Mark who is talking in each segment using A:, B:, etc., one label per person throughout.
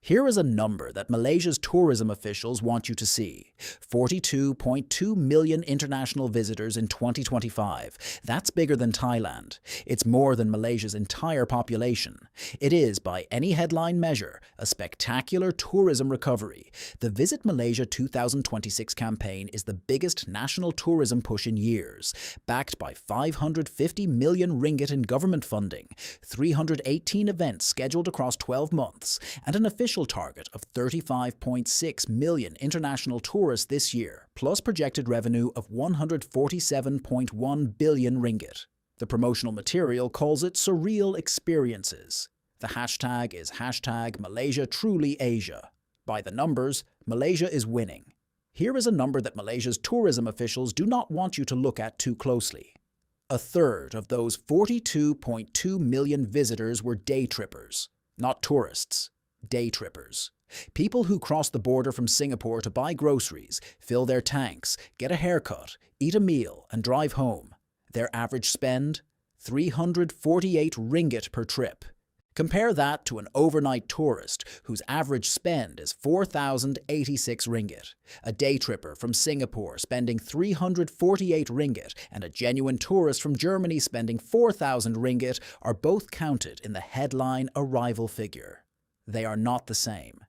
A: Here is a number that Malaysia's tourism officials want you to see. 42.2 million international visitors in 2025. That's bigger than Thailand. It's more than Malaysia's entire population. It is, by any headline measure, a spectacular tourism recovery. The Visit Malaysia 2026 campaign is the biggest national tourism push in years, backed by 550 million ringgit in government funding, 318 events scheduled across 12 months, and an official target of 35.6 million international tourists this year, plus projected revenue of 147.1 billion ringgit. The promotional material calls it surreal experiences. The hashtag is #Malaysia Truly Asia. By the numbers, Malaysia is winning. Here is a number that Malaysia's tourism officials do not want you to look at too closely. A third of those 42.2 million visitors were day trippers, not tourists. Day trippers. People who cross the border from Singapore to buy groceries, fill their tanks, get a haircut, eat a meal, and drive home. Their average spend? 348 ringgit per trip. Compare that to an overnight tourist whose average spend is 4,086 ringgit. A day tripper from Singapore spending 348 ringgit and a genuine tourist from Germany spending 4,000 ringgit are both counted in the headline arrival figure. They are not the same.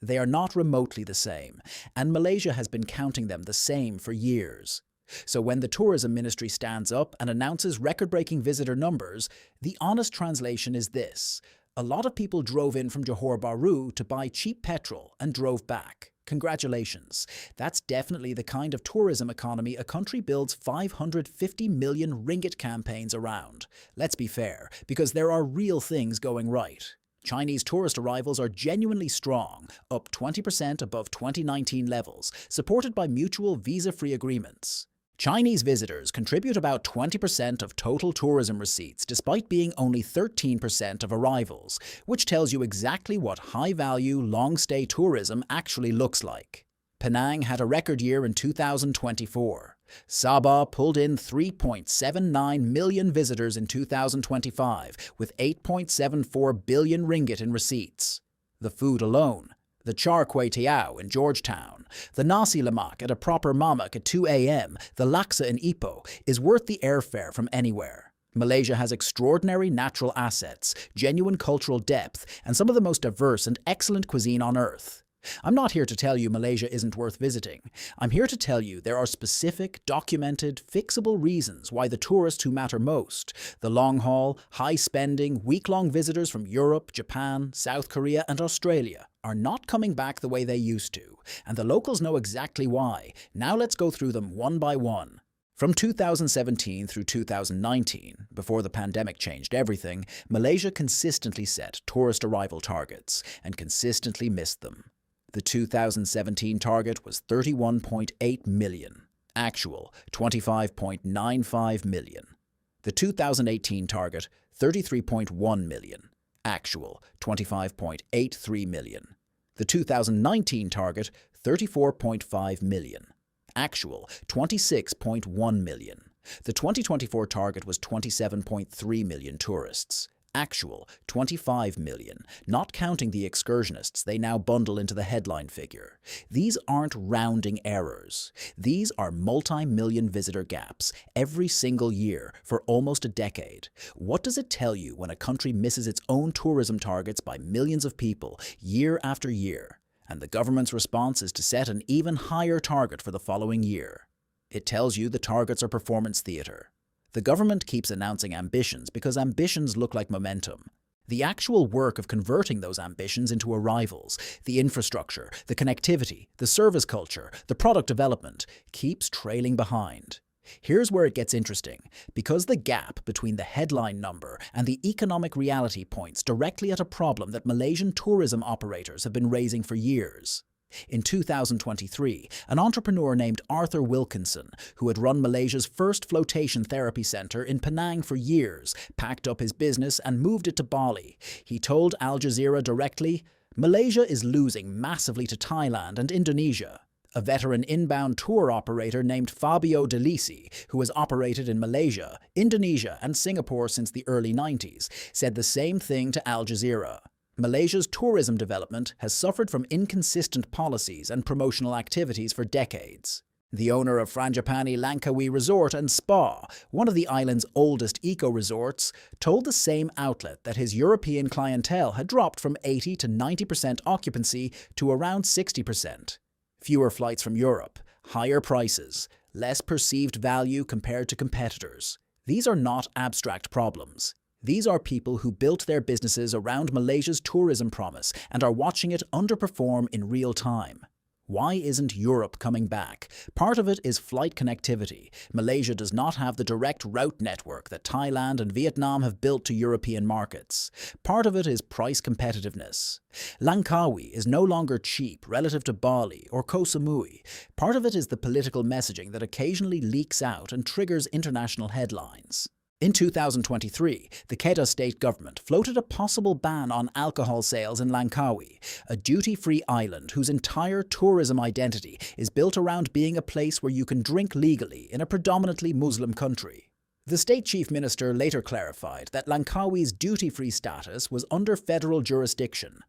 A: They are not remotely the same, and Malaysia has been counting them the same for years. So when the tourism ministry stands up and announces record-breaking visitor numbers, the honest translation is this: a lot of people drove in from Johor Bahru to buy cheap petrol and drove back. Congratulations. That's definitely the kind of tourism economy a country builds 550 million ringgit campaigns around. Let's be fair, because there are real things going right. Chinese tourist arrivals are genuinely strong, up 20% above 2019 levels, supported by mutual visa-free agreements. Chinese visitors contribute about 20% of total tourism receipts, despite being only 13% of arrivals, which tells you exactly what high-value, long-stay tourism actually looks like. Penang had a record year in 2024. Sabah pulled in 3.79 million visitors in 2025, with 8.74 billion ringgit in receipts. The food alone, the char kway teow in Georgetown, the nasi lemak at a proper mamak at 2 a.m., the laksa in Ipoh, is worth the airfare from anywhere. Malaysia has extraordinary natural assets, genuine cultural depth, and some of the most diverse and excellent cuisine on earth. I'm not here to tell you Malaysia isn't worth visiting. I'm here to tell you there are specific, documented, fixable reasons why the tourists who matter most, the long-haul, high-spending, week-long visitors from Europe, Japan, South Korea, and Australia, are not coming back the way they used to, and the locals know exactly why. Now let's go through them one by one. From 2017 through 2019, before the pandemic changed everything, Malaysia consistently set tourist arrival targets and consistently missed them. The 2017 target was 31.8 million. Actual, 25.95 million. The 2018 target, 33.1 million. Actual, 25.83 million. The 2019 target, 34.5 million. Actual, 26.1 million. The 2024 target was 27.3 million tourists. Actual, 25 million, not counting the excursionists they now bundle into the headline figure. These aren't rounding errors. These are multi-million visitor gaps every single year for almost a decade. What does it tell you when a country misses its own tourism targets by millions of people year after year, and the government's response is to set an even higher target for the following year? It tells you the targets are performance theater. The government keeps announcing ambitions because ambitions look like momentum. The actual work of converting those ambitions into arrivals, the infrastructure, the connectivity, the service culture, the product development, keeps trailing behind. Here's where it gets interesting, because the gap between the headline number and the economic reality points directly at a problem that Malaysian tourism operators have been raising for years. In 2023, an entrepreneur named Arthur Wilkinson, who had run Malaysia's first flotation therapy center in Penang for years, packed up his business and moved it to Bali. He told Al Jazeera directly, "Malaysia is losing massively to Thailand and Indonesia." A veteran inbound tour operator named Fabio Delisi, who has operated in Malaysia, Indonesia, and Singapore since the early 90s, said the same thing to Al Jazeera. Malaysia's tourism development has suffered from inconsistent policies and promotional activities for decades. The owner of Frangipani Langkawi Resort and Spa, one of the island's oldest eco-resorts, told the same outlet that his European clientele had dropped from 80 to 90% occupancy to around 60%. Fewer flights from Europe, higher prices, less perceived value compared to competitors. These are not abstract problems. These are people who built their businesses around Malaysia's tourism promise and are watching it underperform in real time. Why isn't Europe coming back? Part of it is flight connectivity. Malaysia does not have the direct route network that Thailand and Vietnam have built to European markets. Part of it is price competitiveness. Langkawi is no longer cheap relative to Bali or Koh Samui. Part of it is the political messaging that occasionally leaks out and triggers international headlines. In 2023, the Kedah state government floated a possible ban on alcohol sales in Langkawi, a duty-free island whose entire tourism identity is built around being a place where you can drink legally in a predominantly Muslim country. The state chief minister later clarified that Langkawi's duty-free status was under federal jurisdiction.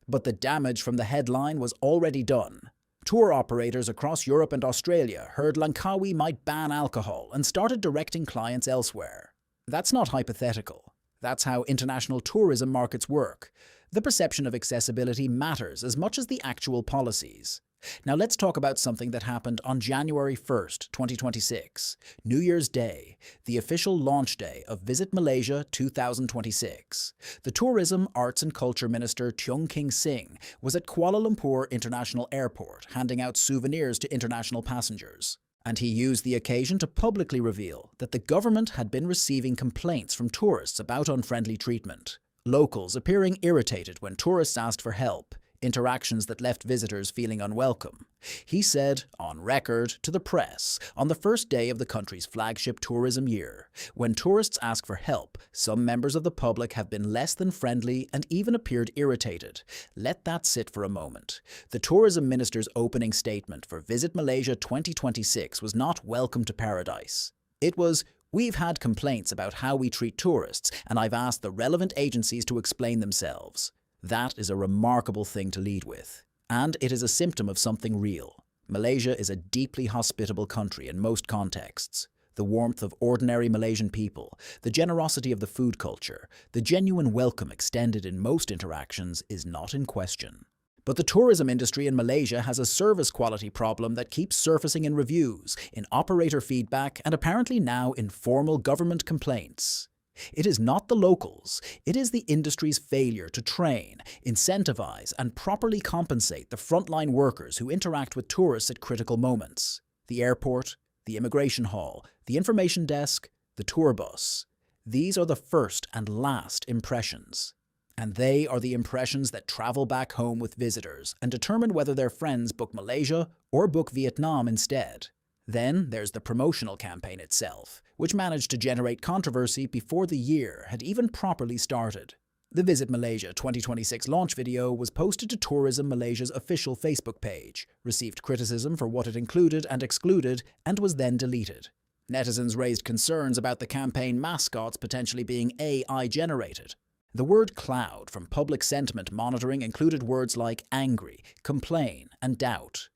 A: But the damage from the headline was already done. Tour operators across Europe and Australia heard Langkawi might ban alcohol and started directing clients elsewhere. That's not hypothetical. That's how international tourism markets work. The perception of accessibility matters as much as the actual policies. Now let's talk about something that happened on January 1st, 2026, New Year's Day, the official launch day of Visit Malaysia 2026. The Tourism, Arts and Culture Minister Tiong King Sing was at Kuala Lumpur International Airport handing out souvenirs to international passengers. And he used the occasion to publicly reveal that the government had been receiving complaints from tourists about unfriendly treatment. Locals appearing irritated when tourists asked for help, interactions that left visitors feeling unwelcome. He said, on record, to the press, on the first day of the country's flagship tourism year, when tourists ask for help, some members of the public have been less than friendly and even appeared irritated. Let that sit for a moment. The tourism minister's opening statement for Visit Malaysia 2026 was not welcome to paradise. It was, "We've had complaints about how we treat tourists, and I've asked the relevant agencies to explain themselves." That is a remarkable thing to lead with. And it is a symptom of something real. Malaysia is a deeply hospitable country in most contexts. The warmth of ordinary Malaysian people, the generosity of the food culture, the genuine welcome extended in most interactions is not in question. But the tourism industry in Malaysia has a service quality problem that keeps surfacing in reviews, in operator feedback, and apparently now in formal government complaints. It is not the locals, it is the industry's failure to train, incentivize, and properly compensate the frontline workers who interact with tourists at critical moments. The airport, the immigration hall, the information desk, the tour bus. These are the first and last impressions. And they are the impressions that travel back home with visitors and determine whether their friends book Malaysia or book Vietnam instead. Then there's the promotional campaign itself, which managed to generate controversy before the year had even properly started. The Visit Malaysia 2026 launch video was posted to Tourism Malaysia's official Facebook page, received criticism for what it included and excluded, and was then deleted. Netizens raised concerns about the campaign mascots potentially being AI-generated. The word cloud from public sentiment monitoring included words like angry, complain, and doubt.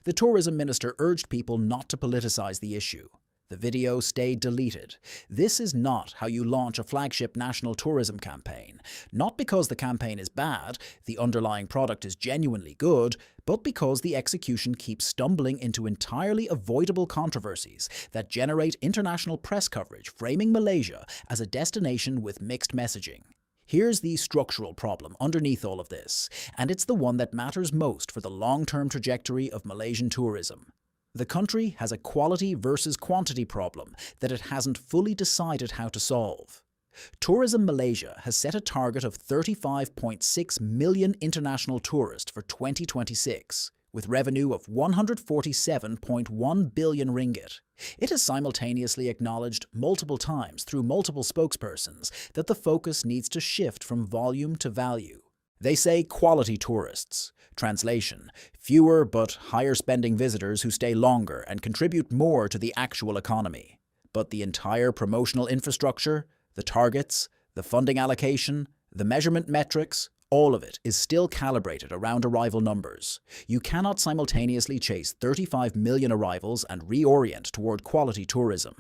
A: The tourism minister urged people not to politicize the issue. The video stayed deleted. This is not how you launch a flagship national tourism campaign. Not because the campaign is bad, the underlying product is genuinely good, but because the execution keeps stumbling into entirely avoidable controversies that generate international press coverage framing Malaysia as a destination with mixed messaging. Here's the structural problem underneath all of this, and it's the one that matters most for the long-term trajectory of Malaysian tourism. The country has a quality versus quantity problem that it hasn't fully decided how to solve. Tourism Malaysia has set a target of 35.6 million international tourists for 2026, with revenue of 147.1 billion ringgit. It has simultaneously acknowledged multiple times through multiple spokespersons that the focus needs to shift from volume to value. They say quality tourists. Translation: fewer but higher spending visitors who stay longer and contribute more to the actual economy. But the entire promotional infrastructure, the targets, the funding allocation, the measurement metrics, All of it is still calibrated around arrival numbers. You cannot simultaneously chase 35 million arrivals and reorient toward quality tourism.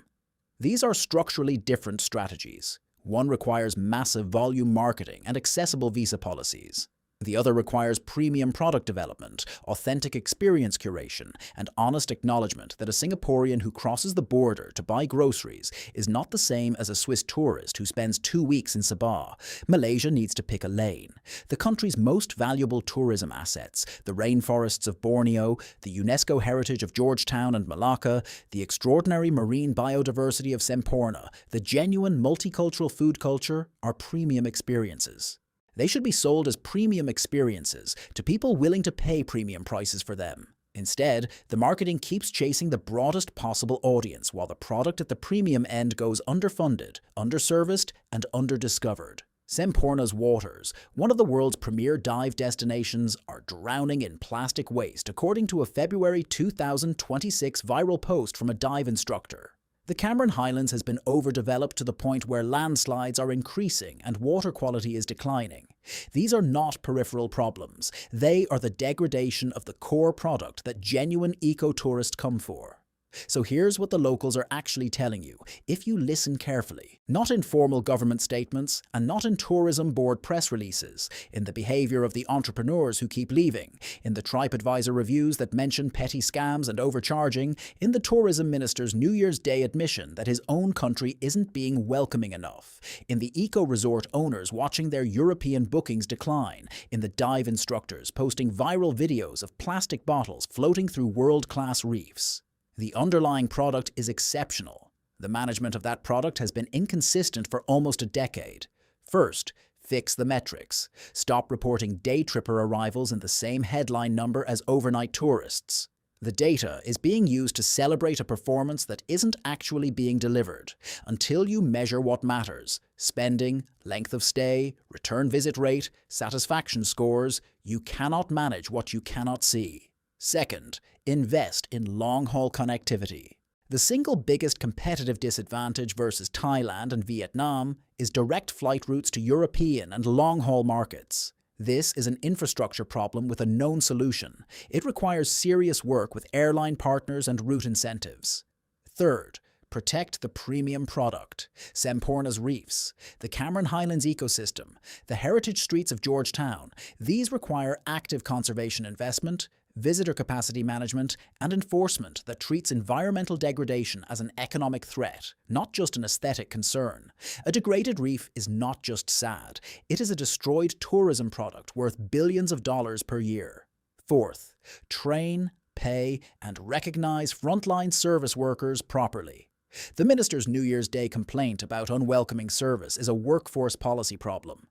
A: These are structurally different strategies. One requires massive volume marketing and accessible visa policies. The other requires premium product development, authentic experience curation, and honest acknowledgement that a Singaporean who crosses the border to buy groceries is not the same as a Swiss tourist who spends 2 weeks in Sabah. Malaysia needs to pick a lane. The country's most valuable tourism assets, the rainforests of Borneo, the UNESCO heritage of Georgetown and Malacca, the extraordinary marine biodiversity of Semporna, the genuine multicultural food culture, are premium experiences. They should be sold as premium experiences to people willing to pay premium prices for them. Instead, the marketing keeps chasing the broadest possible audience while the product at the premium end goes underfunded, underserviced, and underdiscovered. Semporna's waters, one of the world's premier dive destinations, are drowning in plastic waste according to a February 2026 viral post from a dive instructor. The Cameron Highlands has been overdeveloped to the point where landslides are increasing and water quality is declining. These are not peripheral problems. They are the degradation of the core product that genuine eco-tourists come for. So here's what the locals are actually telling you, if you listen carefully. Not in formal government statements, and not in tourism board press releases, in the behavior of the entrepreneurs who keep leaving, in the TripAdvisor reviews that mention petty scams and overcharging, in the tourism minister's New Year's Day admission that his own country isn't being welcoming enough, in the eco-resort owners watching their European bookings decline, in the dive instructors posting viral videos of plastic bottles floating through world-class reefs. The underlying product is exceptional. The management of that product has been inconsistent for almost a decade. First, fix the metrics. Stop reporting day tripper arrivals in the same headline number as overnight tourists. The data is being used to celebrate a performance that isn't actually being delivered. Until you measure what matters, spending, length of stay, return visit rate, satisfaction scores, you cannot manage what you cannot see. Second, invest in long-haul connectivity. The single biggest competitive disadvantage versus Thailand and Vietnam is direct flight routes to European and long-haul markets. This is an infrastructure problem with a known solution. It requires serious work with airline partners and route incentives. Third, protect the premium product. Semporna's reefs, the Cameron Highlands ecosystem, the heritage streets of Georgetown. These require active conservation investment, visitor capacity management, and enforcement that treats environmental degradation as an economic threat, not just an aesthetic concern. A degraded reef is not just sad, it is a destroyed tourism product worth billions of dollars per year. Fourth, train, pay, and recognize frontline service workers properly. The minister's New Year's Day complaint about unwelcoming service is a workforce policy problem.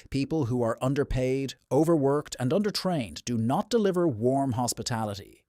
A: People who are underpaid, overworked, and undertrained do not deliver warm hospitality.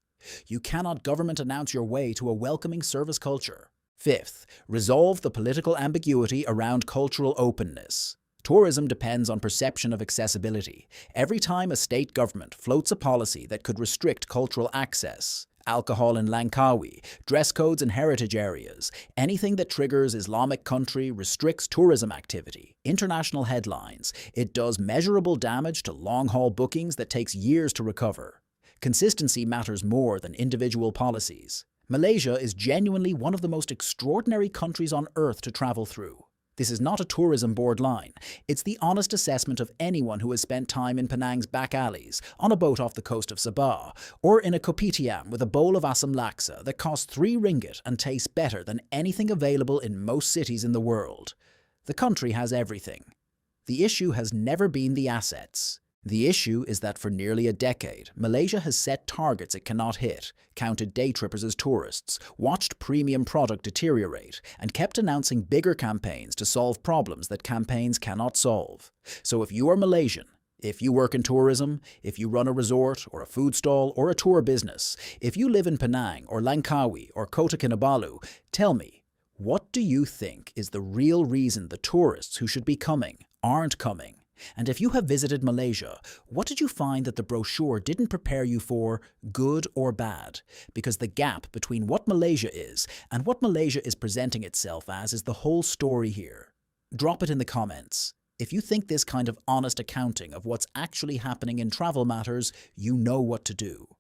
A: You cannot government announce your way to a welcoming service culture. Fifth, resolve the political ambiguity around cultural openness. Tourism depends on perception of accessibility. Every time a state government floats a policy that could restrict cultural access, alcohol in Langkawi, dress codes in heritage areas, anything that triggers Islamic country restricts tourism activity, international headlines, it does measurable damage to long-haul bookings that takes years to recover. Consistency matters more than individual policies. Malaysia is genuinely one of the most extraordinary countries on earth to travel through. This is not a tourism board line. It's the honest assessment of anyone who has spent time in Penang's back alleys, on a boat off the coast of Sabah, or in a kopitiam with a bowl of asam laksa that costs 3 ringgit and tastes better than anything available in most cities in the world. The country has everything. The issue has never been the assets. The issue is that for nearly a decade, Malaysia has set targets it cannot hit, counted day trippers as tourists, watched premium product deteriorate, and kept announcing bigger campaigns to solve problems that campaigns cannot solve. So if you are Malaysian, if you work in tourism, if you run a resort or a food stall or a tour business, if you live in Penang or Langkawi or Kota Kinabalu, tell me, what do you think is the real reason the tourists who should be coming aren't coming? And if you have visited Malaysia, what did you find that the brochure didn't prepare you for, good or bad? Because the gap between what Malaysia is and what Malaysia is presenting itself as is the whole story here. Drop it in the comments. If you think this kind of honest accounting of what's actually happening in travel matters, you know what to do.